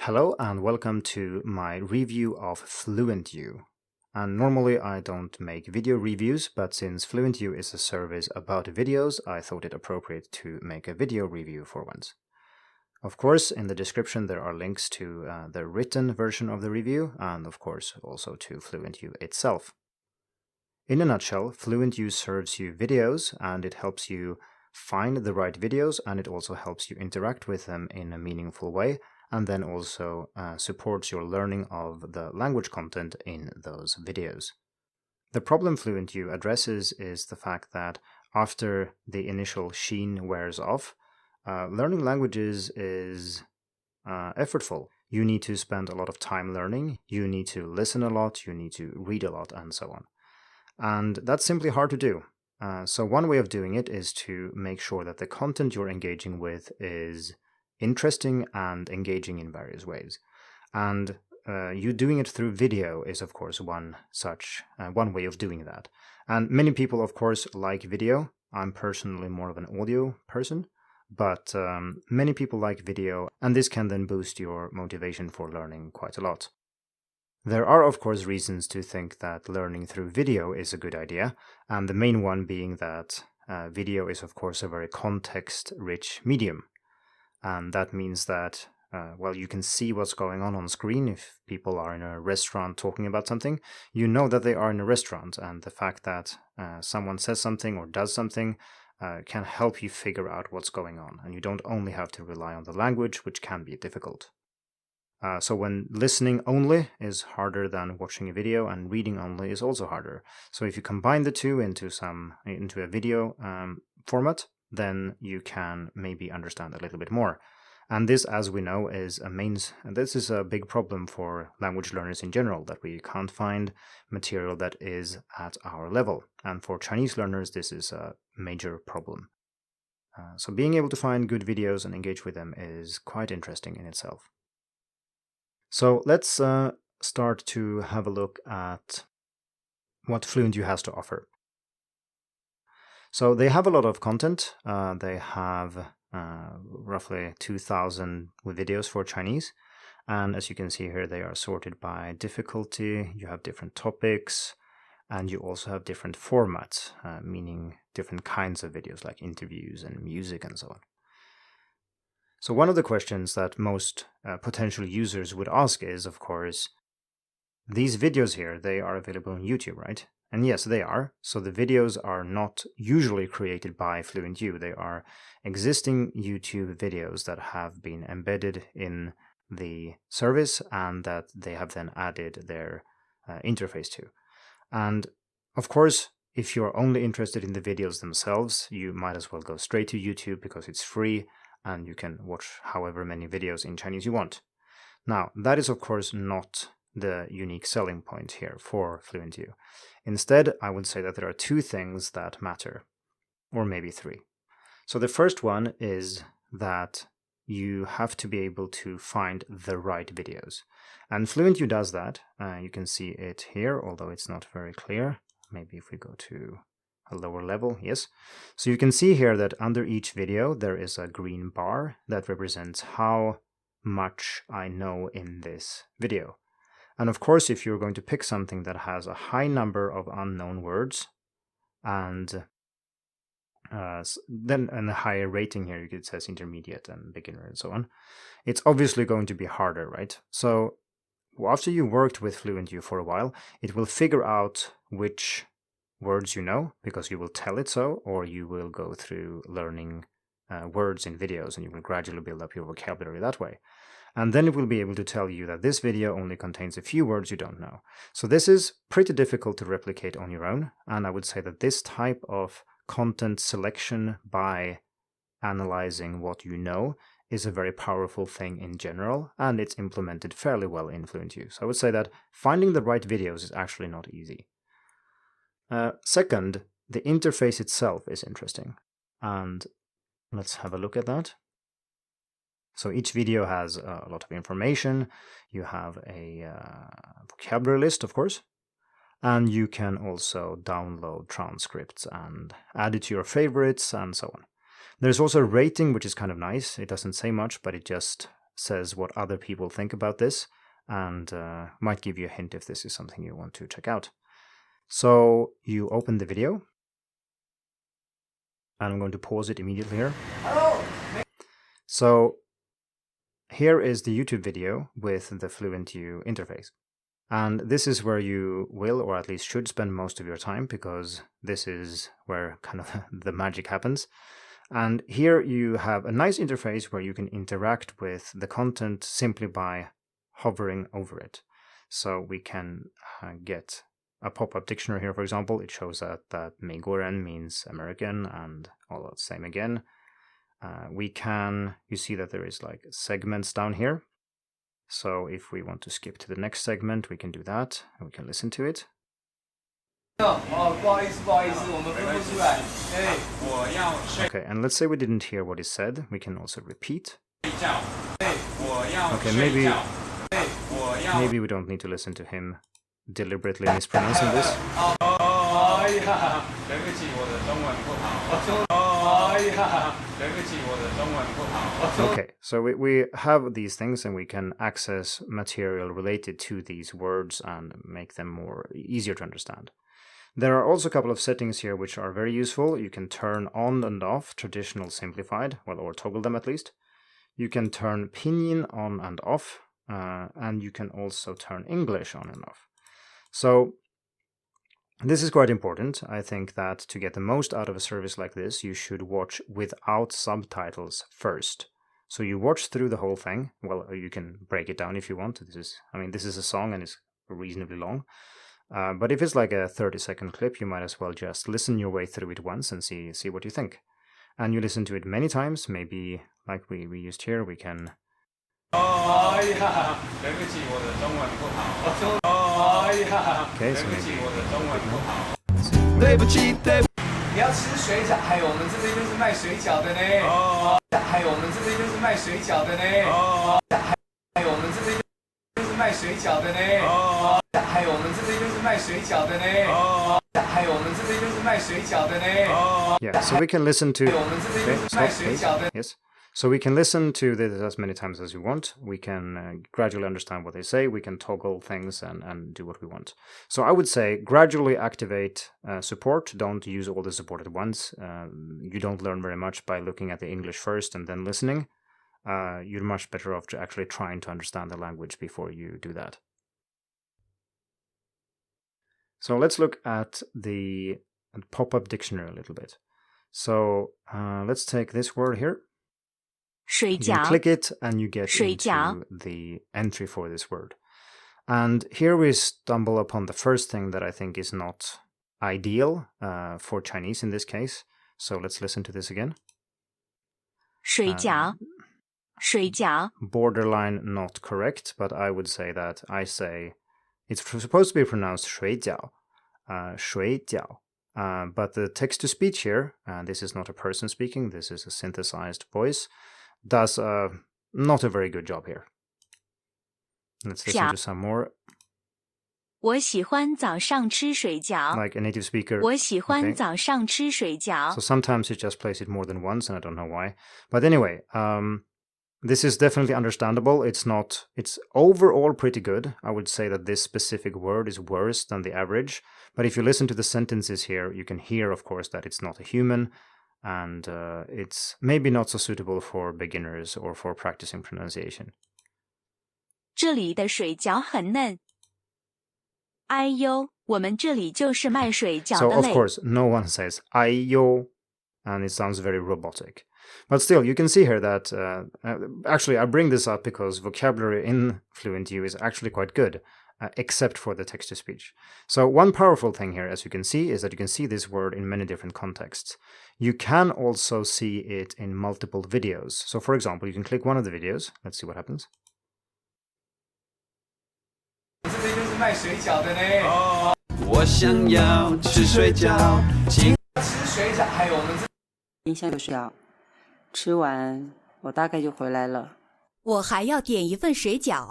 Hello and welcome to my review of FluentU. And normally I don't make video reviews, but since FluentU is a service about videos, I thought it appropriate to make a video review for once. Of course, in the description there are links to the written version of the review and of course also to FluentU itself. In a nutshell, FluentU serves you videos and it helps you find the right videos, and it also helps you interact with them in a meaningful way, and then also supports your learning of the language content in those videos. The problem FluentU addresses is the fact that after the initial sheen wears off, learning languages is effortful. You need to spend a lot of time learning, you need to listen a lot, you need to read a lot, and so on. And that's simply hard to do. So one way of doing it is to make sure that the content you're engaging with is interesting and engaging in various ways. And you doing it through video is, of course, one way of doing that. And many people, of course, like video. I'm personally more of an audio person, but many people like video, and this can then boost your motivation for learning quite a lot. There are, of course, reasons to think that learning through video is a good idea, and the main one being that video is, of course, a very context-rich medium. And that means that, you can see what's going on screen. If people are in a restaurant talking about something, you know that they are in a restaurant, and the fact that someone says something or does something can help you figure out what's going on, and you don't only have to rely on the language, which can be difficult. So when listening only is harder than watching a video, and reading only is also harder. So if you combine the two into a video format, then you can maybe understand a little bit more. And this, as we know, is a big problem for language learners in general, that we can't find material that is at our level. And for Chinese learners, this is a major problem. So being able to find good videos and engage with them is quite interesting in itself. So let's start to have a look at what FluentU has to offer. So they have a lot of content. They have roughly 2,000 videos for Chinese. And as you can see here, they are sorted by difficulty. You have different topics, and you also have different formats, meaning different kinds of videos like interviews and music and so on. So one of the questions that most potential users would ask is, of course, these videos here, they are available on YouTube, right? And yes, they are. So the videos are not usually created by FluentU. They are existing YouTube videos that have been embedded in the service and that they have then added their interface to. And of course, if you're only interested in the videos themselves, you might as well go straight to YouTube because it's free and you can watch however many videos in Chinese you want. Now, that is of course not the unique selling point here for FluentU. Instead, I would say that there are two things that matter, or maybe three. So the first one is that you have to be able to find the right videos. And FluentU does that. You can see it here, although it's not very clear. Maybe if we go to a lower level, yes. So you can see here that under each video there is a green bar that represents how much I know in this video. And of course, if you're going to pick something that has a high number of unknown words and then a higher rating here, it says intermediate and beginner and so on, it's obviously going to be harder, right? So after you worked with FluentU for a while, it will figure out which words you know, because you will tell it so, or you will go through learning words in videos and you will gradually build up your vocabulary that way. And then it will be able to tell you that this video only contains a few words you don't know. So this is pretty difficult to replicate on your own, and I would say that this type of content selection by analyzing what you know is a very powerful thing in general, and it's implemented fairly well in FluentU. So I would say that finding the right videos is actually not easy. Second, the interface itself is interesting, and let's have a look at that. So each video has a lot of information. You have a vocabulary list, of course, and you can also download transcripts and add it to your favorites and so on. There's also a rating, which is kind of nice. It doesn't say much, but it just says what other people think about this, and might give you a hint if this is something you want to check out. So you open the video, and I'm going to pause it immediately here. So here is the YouTube video with the FluentU interface. And this is where you will, or at least should, spend most of your time, because this is where kind of the magic happens. And here you have a nice interface where you can interact with the content simply by hovering over it. So we can get a pop-up dictionary here, for example. It shows that 美国人 means American, and all the same again. You see that there is like segments down here. So if we want to skip to the next segment, we can do that, and we can listen to it. Okay, and let's say we didn't hear what is said. We can also repeat. Okay, maybe we don't need to listen to him deliberately mispronouncing this. Okay, so we have these things, and we can access material related to these words and make them easier to understand. There are also a couple of settings here which are very useful. You can turn on and off traditional simplified, or toggle them at least. You can turn pinyin on and off, and you can also turn English on and off. So this is quite important. I think that to get the most out of a service like this, you should watch without subtitles first. So you watch through the whole thing. Well, you can break it down if you want. This is a song and it's reasonably long. But if it's like a 30-second clip, you might as well just listen your way through it once and see what you think. And you listen to it many times, maybe like we used here, we can... Okay, so maybe... Yeah, so we can listen to... Okay, stop, please. Yes. So we can listen to this as many times as we want. We can gradually understand what they say. We can toggle things and do what we want. So I would say gradually activate support. Don't use all the support at once. You don't learn very much by looking at the English first and then listening. You're much better off to actually trying to understand the language before you do that. So let's look at the pop-up dictionary a little bit. So let's take this word here. You click it and you get into the entry for this word. And here we stumble upon the first thing that I think is not ideal for Chinese in this case. So let's listen to this again. 水饺 水饺 Borderline not correct, but I would say that it's supposed to be pronounced 水饺, 水饺. But the text-to-speech here, and this is not a person speaking, this is a synthesized voice, does not a very good job here. Let's listen to some more. 我喜欢早上吃水饺 Like a native speaker. 我喜欢早上吃水饺 So sometimes it just plays it more than once, and I don't know why. But anyway, this is definitely understandable. It's overall pretty good. I would say that this specific word is worse than the average. But if you listen to the sentences here, you can hear, of course, that it's not a human. And it's maybe not so suitable for beginners or for practicing pronunciation. 这里的水饺很嫩 哎呦我们这里就是卖水饺的 So of course, no one says 哎呦 and it sounds very robotic. But still, you can see here that, actually I bring this up because vocabulary in FluentU is actually quite good, except for the text-to-speech. So one powerful thing here, as you can see, is that you can see this word in many different contexts. You can also see it in multiple videos. So for example, you can click one of the videos. Let's see what happens.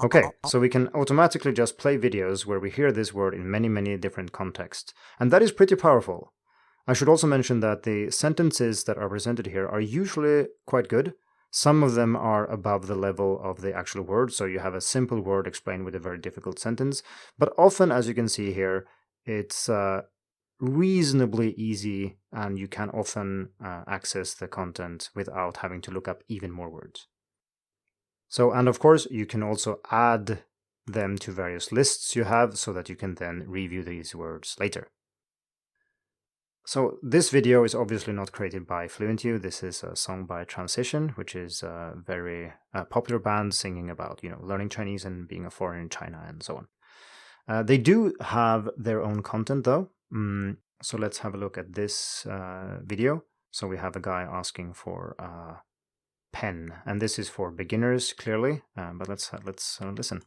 Okay, so we can automatically just play videos where we hear this word in many, many different contexts. And that is pretty powerful. I should also mention that the sentences that are presented here are usually quite good. Some of them are above the level of the actual word, so you have a simple word explained with a very difficult sentence. But often, as you can see here, it's reasonably easy, and you can often access the content without having to look up even more words. So, and of course, you can also add them to various lists you have so that you can then review these words later. So this video is obviously not created by FluentU. This is a song by Transition, which is a very popular band singing about, learning Chinese and being a foreigner in China and so on. They do have their own content though. So let's have a look at this video. So we have a guy asking for a pen, and this is for beginners clearly. But let's listen.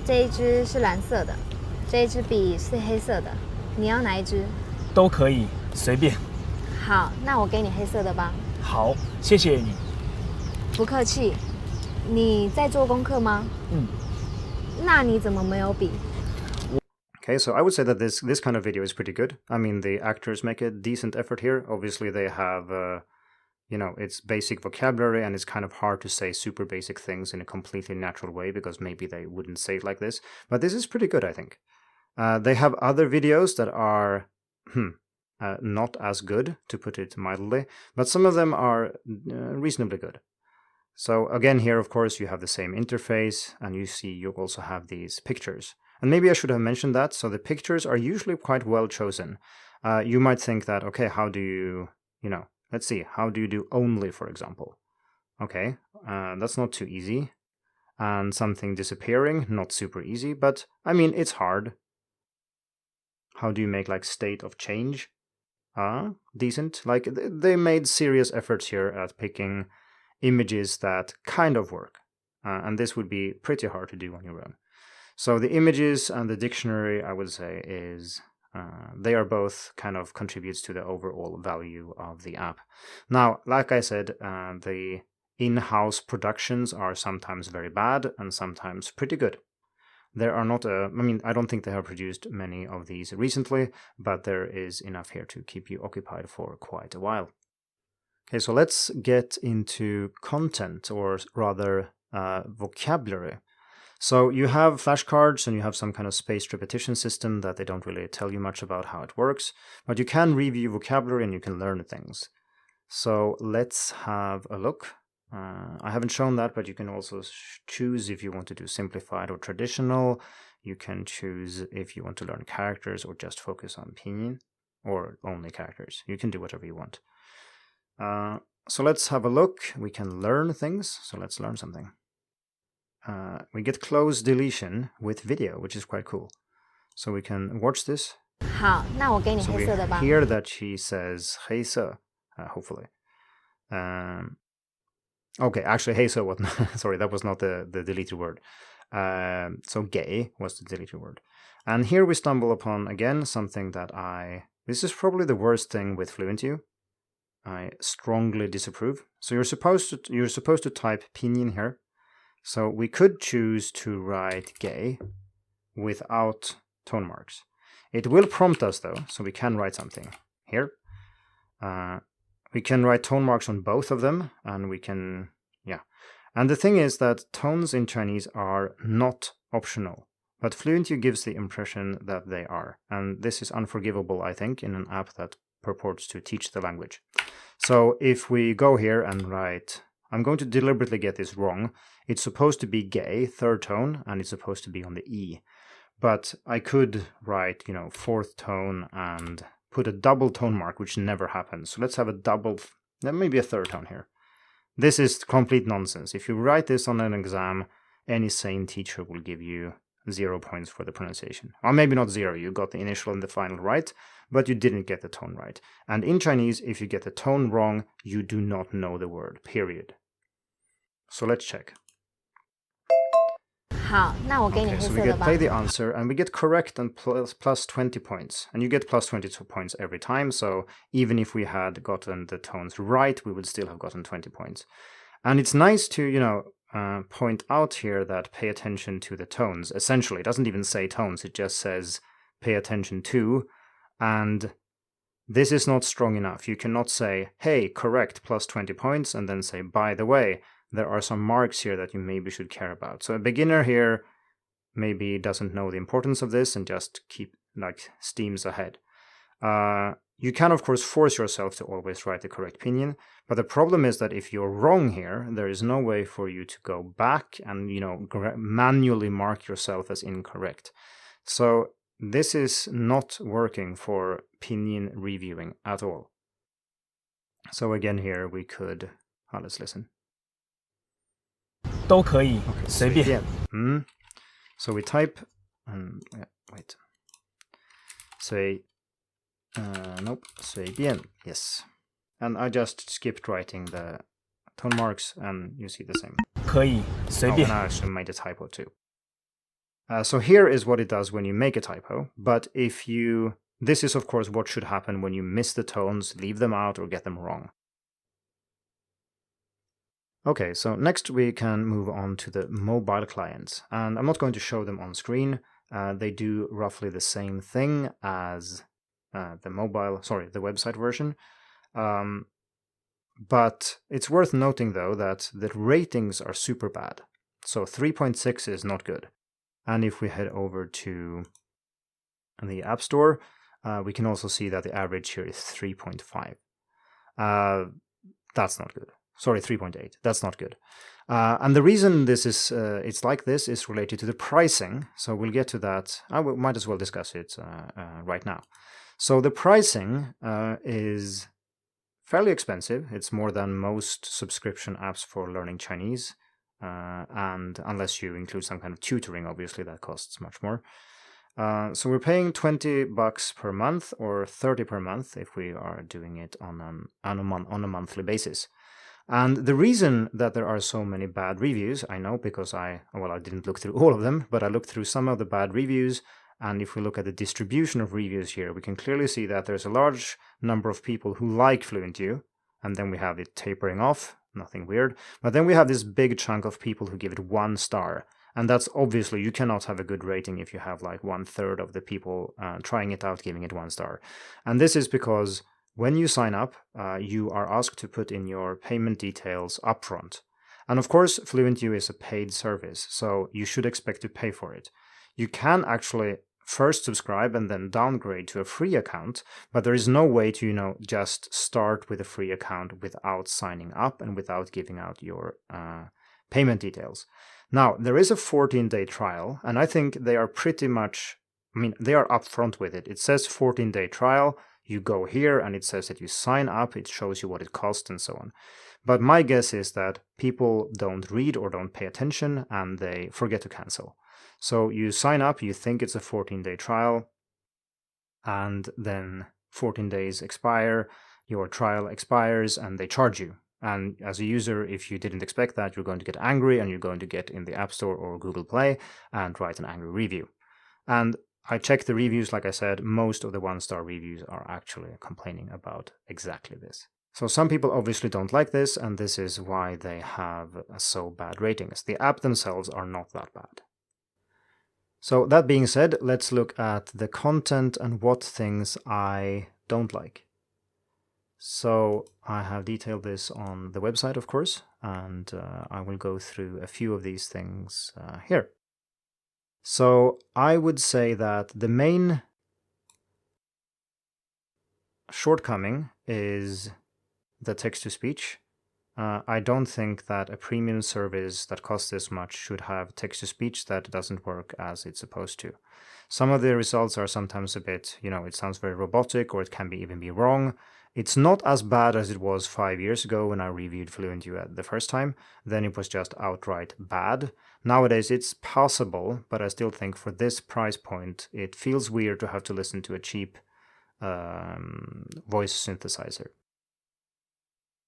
这一支是蓝色的，这一支笔是黑色的，你要哪一支？都可以，随便。好，那我给你黑色的吧。好，谢谢你。不客气。你在做功课吗？那你怎么没有笔？ Okay, so I would say that this kind of video is pretty good. I mean, the actors make a decent effort here. Obviously, they have, it's basic vocabulary, and it's kind of hard to say super basic things in a completely natural way because maybe they wouldn't say it like this. But this is pretty good, I think. They have other videos that are not as good, to put it mildly, but some of them are reasonably good. So again, here, of course, you have the same interface, and you also have these pictures. And maybe I should have mentioned that. So the pictures are usually quite well chosen. You might think that, okay, how do you, let's see, how do you do only, for example? Okay, that's not too easy. And something disappearing, not super easy, but I mean, it's hard. How do you make like state of change? Decent. Like they made serious efforts here at picking images that kind of work. And this would be pretty hard to do on your own. So the images and the dictionary, I would say, is they are both kind of contributes to the overall value of the app. Now, like I said, the in-house productions are sometimes very bad and sometimes pretty good. There are not I don't think they have produced many of these recently, but there is enough here to keep you occupied for quite a while. Okay, so let's get into content, or rather vocabulary. So you have flashcards and you have some kind of spaced repetition system that they don't really tell you much about how it works, but you can review vocabulary and you can learn things. So let's have a look. I haven't shown that, but you can also choose if you want to do simplified or traditional. You can choose if you want to learn characters or just focus on pinyin, or only characters. You can do whatever you want. So let's have a look. We can learn things, so let's learn something. We get close deletion with video, which is quite cool. So we can watch this. 好，那我给你 So 黑 we 色的吧。 hear that she says 黑色, hopefully. Okay, actually 黑色 was sorry, that was not the deleted word. So gay was the deleted word. And here we stumble upon, again, something that this is probably the worst thing with FluentU. I strongly disapprove. So you're supposed to type pinyin here. So we could choose to write gay without tone marks. It will prompt us though, so we can write something here. We can write tone marks on both of them, and we can, And the thing is that tones in Chinese are not optional, but FluentU gives the impression that they are. And this is unforgivable, I think, in an app that purports to teach the language. So if we go here and write, I'm going to deliberately get this wrong. It's supposed to be gay, third tone, and it's supposed to be on the E. But I could write, fourth tone and put a double tone mark, which never happens. So let's have a double, maybe a third tone here. This is complete nonsense. If you write this on an exam, any sane teacher will give you 0 points for the pronunciation. Or maybe not 0, you got the initial and the final right, but you didn't get the tone right. And in Chinese, if you get the tone wrong, you do not know the word, period. So let's check. 好，那我给你 Okay, 黑 so 色 we 的 get 吧。 play the answer, and we get correct and plus 20 points. And you get plus 22 points every time, so even if we had gotten the tones right, we would still have gotten 20 points. And it's nice to, point out here that pay attention to the tones. Essentially, it doesn't even say tones, it just says pay attention to. And this is not strong enough. You cannot say, hey, correct, plus 20 points, and then say, by the way, there are some marks here that you maybe should care about. So a beginner here maybe doesn't know the importance of this and just keep steams ahead. You can, of course, force yourself to always write the correct pinyin, but the problem is that if you're wrong here, there is no way for you to go back and, manually mark yourself as incorrect. So this is not working for pinyin reviewing at all. So again here we could, let's listen. 都可以， Okay, 随便。 So we type, wait, say, nope, 随便, yes. And I just skipped writing the tone marks and you see the same. 可以，随 Oh, 便。 and I actually made a typo too. So here is what it does when you make a typo, but this is of course what should happen when you miss the tones, leave them out, or get them wrong. Okay, so next we can move on to the mobile clients, and I'm not going to show them on screen. They do roughly the same thing as the website version. But it's worth noting though that the ratings are super bad. So 3.6 is not good. And if we head over to the App Store, we can also see that the average here is 3.5. That's not good. Sorry, 3.8. That's not good. And the reason this is it's like this is related to the pricing. So we'll get to that. Might as well discuss it right now. So the pricing is fairly expensive. It's more than most subscription apps for learning Chinese. And unless you include some kind of tutoring, obviously that costs much more. So we're paying $20 per month or 30 per month if we are doing it on a monthly basis. And the reason that there are so many bad reviews, I know because I didn't look through all of them, but I looked through some of the bad reviews. And if we look at the distribution of reviews here, we can clearly see that there's a large number of people who like FluentU, and then we have it tapering off, nothing weird. But then we have this big chunk of people who give it 1 star. And that's obviously, you cannot have a good rating if you have like 1/3 of the people trying it out giving it 1 star. And this is because when you sign up, you are asked to put in your payment details upfront. And of course, FluentU is a paid service, so you should expect to pay for it. You can actually first subscribe and then downgrade to a free account, but there is no way to, just start with a free account without signing up and without giving out your payment details. Now, there is a 14-day trial, and I think they are pretty much, they are upfront with it. It says 14-day trial. You go here and it says that you sign up, it shows you what it costs and so on. But my guess is that people don't read or don't pay attention and they forget to cancel. So you sign up, you think it's a 14-day trial, and then 14 days expire, your trial expires and they charge you. And as a user, if you didn't expect that, you're going to get angry and you're going to get in the App Store or Google Play and write an angry review. And I checked the reviews, like I said, most of the 1-star reviews are actually complaining about exactly this. So some people obviously don't like this, and this is why they have so bad ratings. The app themselves are not that bad. So that being said, let's look at the content and what things I don't like. So I have detailed this on the website, of course, and I will go through a few of these things here. So I would say that the main shortcoming is the text-to-speech. I don't think that a premium service that costs this much should have text-to-speech that doesn't work as it's supposed to. Some of the results are sometimes a bit, it sounds very robotic, or it can even be wrong. It's not as bad as it was 5 years ago when I reviewed FluentU the first time. Then it was just outright bad. Nowadays it's possible, but I still think for this price point, it feels weird to have to listen to a cheap voice synthesizer.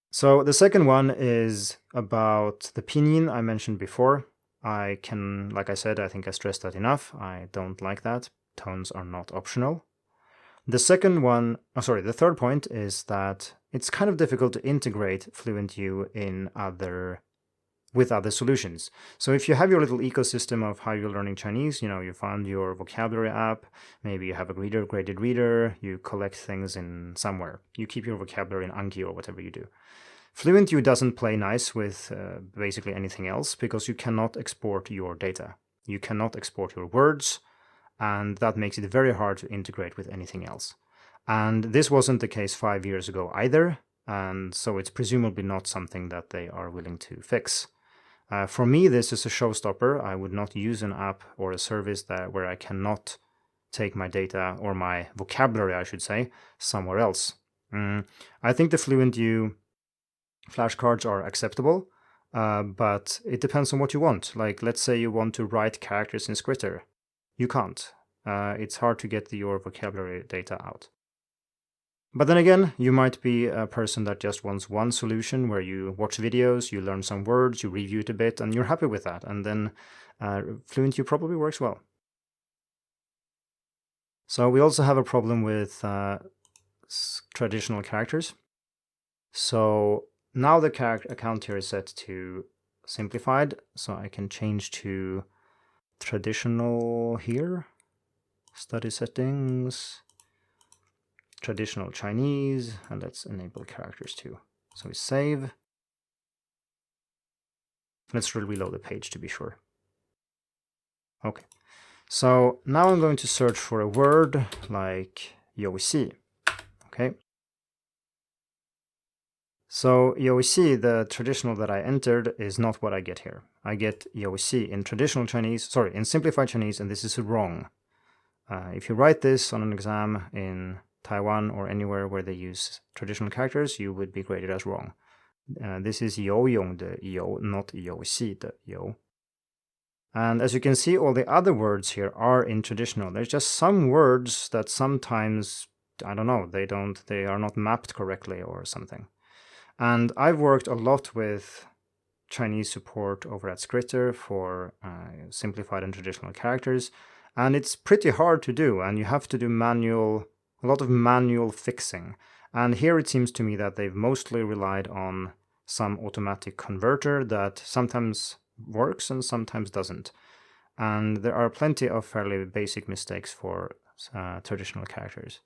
So the second one is about the pinyin I mentioned before. Like I said, I think I stressed that enough. I don't like that. Tones are not optional. The third point is that it's kind of difficult to integrate FluentU in other with other solutions. So if you have your little ecosystem of how you're learning Chinese, you found your vocabulary app, maybe you have a graded reader, you collect things in somewhere. You keep your vocabulary in Anki or whatever you do. FluentU doesn't play nice with basically anything else because you cannot export your data. You cannot export your words, and that makes it very hard to integrate with anything else. And this wasn't the case 5 years ago either, and so it's presumably not something that they are willing to fix. For me, this is a showstopper. I would not use an app or a service where I cannot take my data, or my vocabulary, I should say, somewhere else. I think the FluentU flashcards are acceptable, but it depends on what you want. Like, let's say you want to write characters in Scritter. You can't. It's hard to get your vocabulary data out. But then again, you might be a person that just wants one solution where you watch videos, you learn some words, you review it a bit, and you're happy with that. And then FluentU probably works well. So we also have a problem with traditional characters. So now the account here is set to simplified, so I can change to traditional here, study settings, traditional Chinese, and let's enable characters too. So we save. Let's reload the page to be sure. Okay, so now I'm going to search for a word like 游戏. Okay. So 游戏, the traditional that I entered, is not what I get here. I get 游戏 in traditional Chinese, in simplified Chinese, and this is wrong. If you write this on an exam in Taiwan or anywhere where they use traditional characters, you would be graded as wrong. This is 游泳的游, not 游戏的游. And as you can see, all the other words here are in traditional. There's just some words that sometimes, I don't know, they are not mapped correctly or something. And I've worked a lot with Chinese support over at Scritter for simplified and traditional characters, and it's pretty hard to do, and you have to do a lot of manual fixing. And here it seems to me that they've mostly relied on some automatic converter that sometimes works and sometimes doesn't. And there are plenty of fairly basic mistakes for traditional characters.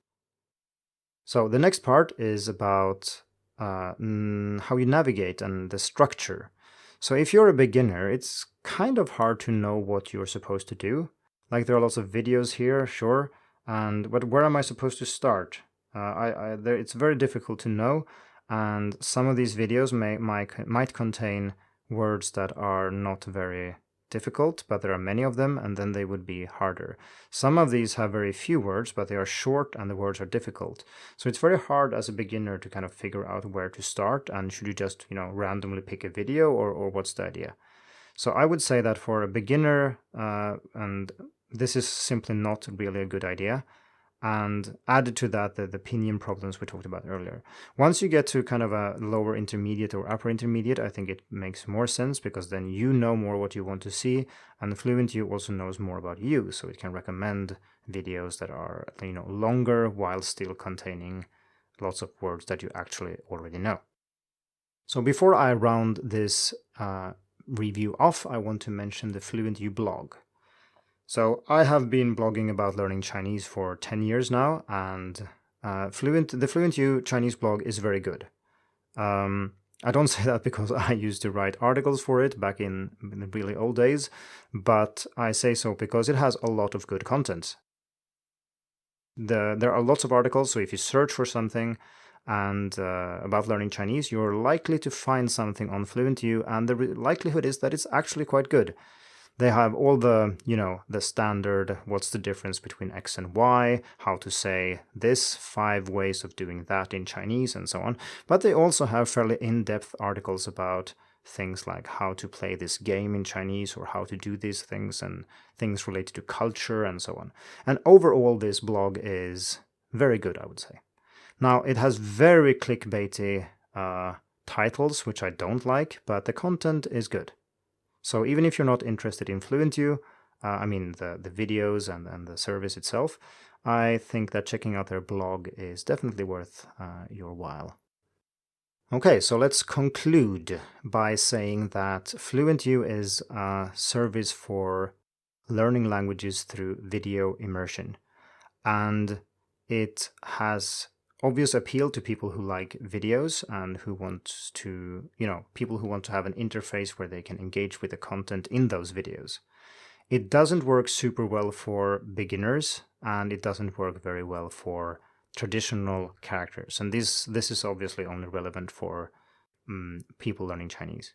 So the next part is about how you navigate and the structure. So if you're a beginner, it's kind of hard to know what you're supposed to do. Like, there are lots of videos here, sure, but where am I supposed to start? It's very difficult to know, and some of these videos might contain words that are not very difficult, but there are many of them, and then they would be harder. Some of these have very few words, but they are short and the words are difficult. So it's very hard as a beginner to kind of figure out where to start, and should you just, randomly pick a video, or what's the idea? So I would say that for a beginner, and this is simply not really a good idea. And added to that, the pinyin problems we talked about earlier. Once you get to kind of a lower intermediate or upper intermediate, I think it makes more sense, because then you know more what you want to see, and FluentU also knows more about you, so it can recommend videos that are longer while still containing lots of words that you actually already know. So before I round this review off, I want to mention the FluentU blog. So I have been blogging about learning Chinese for 10 years now, and the FluentU Chinese blog is very good. I don't say that because I used to write articles for it back in the really old days, but I say so because it has a lot of good content. There are lots of articles, so if you search for something and about learning Chinese, you're likely to find something on FluentU, and the likelihood is that it's actually quite good. They have all the, the standard, what's the difference between X and Y, how to say this, 5 ways of doing that in Chinese, and so on. But they also have fairly in-depth articles about things like how to play this game in Chinese, or how to do these things, and things related to culture, and so on. And overall, this blog is very good, I would say. Now, it has very clickbaity titles, which I don't like, but the content is good. So even if you're not interested in FluentU, the videos and the service itself, I think that checking out their blog is definitely worth your while. Okay, so let's conclude by saying that FluentU is a service for learning languages through video immersion. And it has obvious appeal to people who like videos and who want to, people who want to have an interface where they can engage with the content in those videos. It doesn't work super well for beginners, and it doesn't work very well for traditional characters. And this is obviously only relevant for people learning Chinese.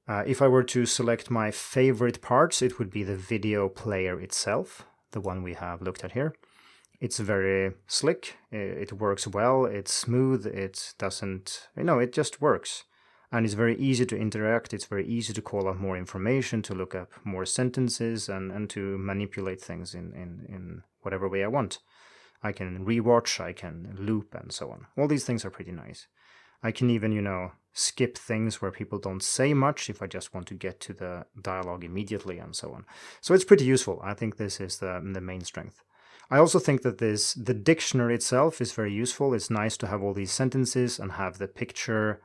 If I were to select my favorite parts, it would be the video player itself, the one we have looked at here. It's very slick, it works well, it's smooth, it doesn't, it just works. And it's very easy to interact, it's very easy to call up more information, to look up more sentences, and to manipulate things in whatever way I want. I can rewatch, I can loop, and so on. All these things are pretty nice. I can even, skip things where people don't say much if I just want to get to the dialogue immediately, and so on. So it's pretty useful. I think this is the main strength. I also think that the dictionary itself is very useful. It's nice to have all these sentences and have the picture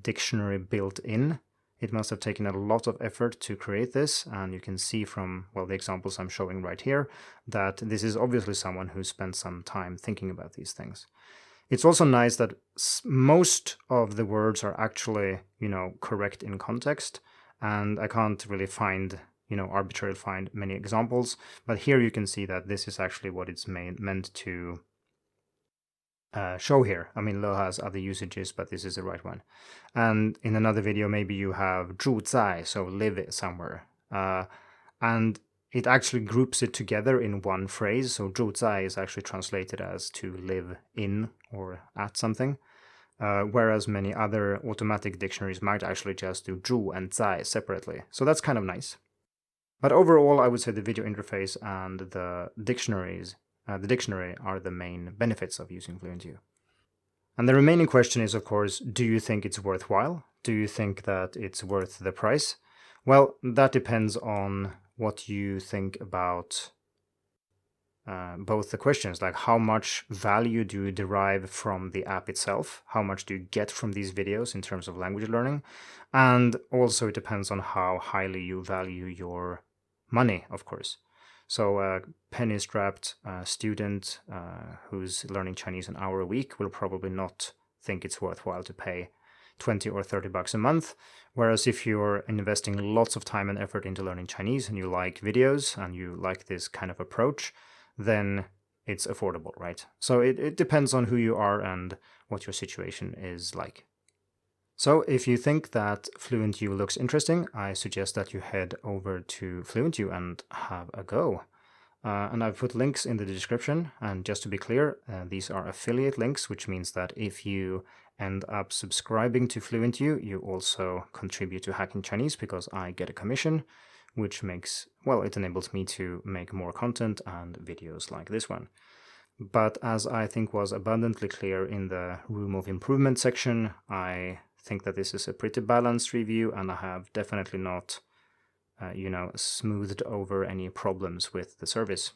dictionary built in. It must have taken a lot of effort to create this, and you can see from, the examples I'm showing right here, that this is obviously someone who spent some time thinking about these things. It's also nice that most of the words are actually, correct in context, and I can't really find, arbitrarily find many examples, but here you can see that this is actually what it's meant to show here. I mean, Lo has other usages, but this is the right one. And in another video, maybe you have 住在, so live somewhere. And it actually groups it together in one phrase. So 住在 is actually translated as to live in or at something. Whereas many other automatic dictionaries might actually just do 住 and 在 separately. So that's kind of nice. But overall, I would say the video interface and the dictionary are the main benefits of using FluentU. And the remaining question is, of course, do you think it's worthwhile? Do you think that it's worth the price? Well, that depends on what you think about both the questions, like how much value do you derive from the app itself? How much do you get from these videos in terms of language learning? And also it depends on how highly you value your money, of course. So a penny-strapped student who's learning Chinese an hour a week will probably not think it's worthwhile to pay 20 or 30 bucks a month. Whereas if you're investing lots of time and effort into learning Chinese and you like videos and you like this kind of approach, then it's affordable, right? So it depends on who you are and what your situation is like. So if you think that FluentU looks interesting, I suggest that you head over to FluentU and have a go. And I've put links in the description, and just to be clear, these are affiliate links, which means that if you end up subscribing to FluentU, you also contribute to Hacking Chinese because I get a commission, which makes, it enables me to make more content and videos like this one. But as I think was abundantly clear in the Room of Improvement section, I think that this is a pretty balanced review, and I have definitely not smoothed over any problems with the service.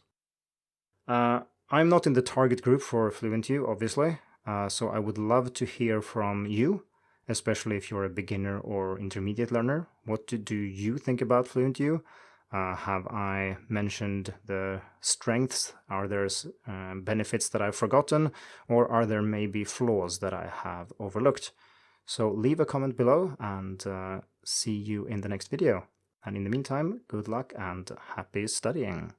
I'm not in the target group for FluentU, obviously, so I would love to hear from you, especially if you're a beginner or intermediate learner. What do you think about FluentU? Have I mentioned the strengths? Are there benefits that I've forgotten? Or are there maybe flaws that I have overlooked? So leave a comment below and see you in the next video. And in the meantime, good luck and happy studying.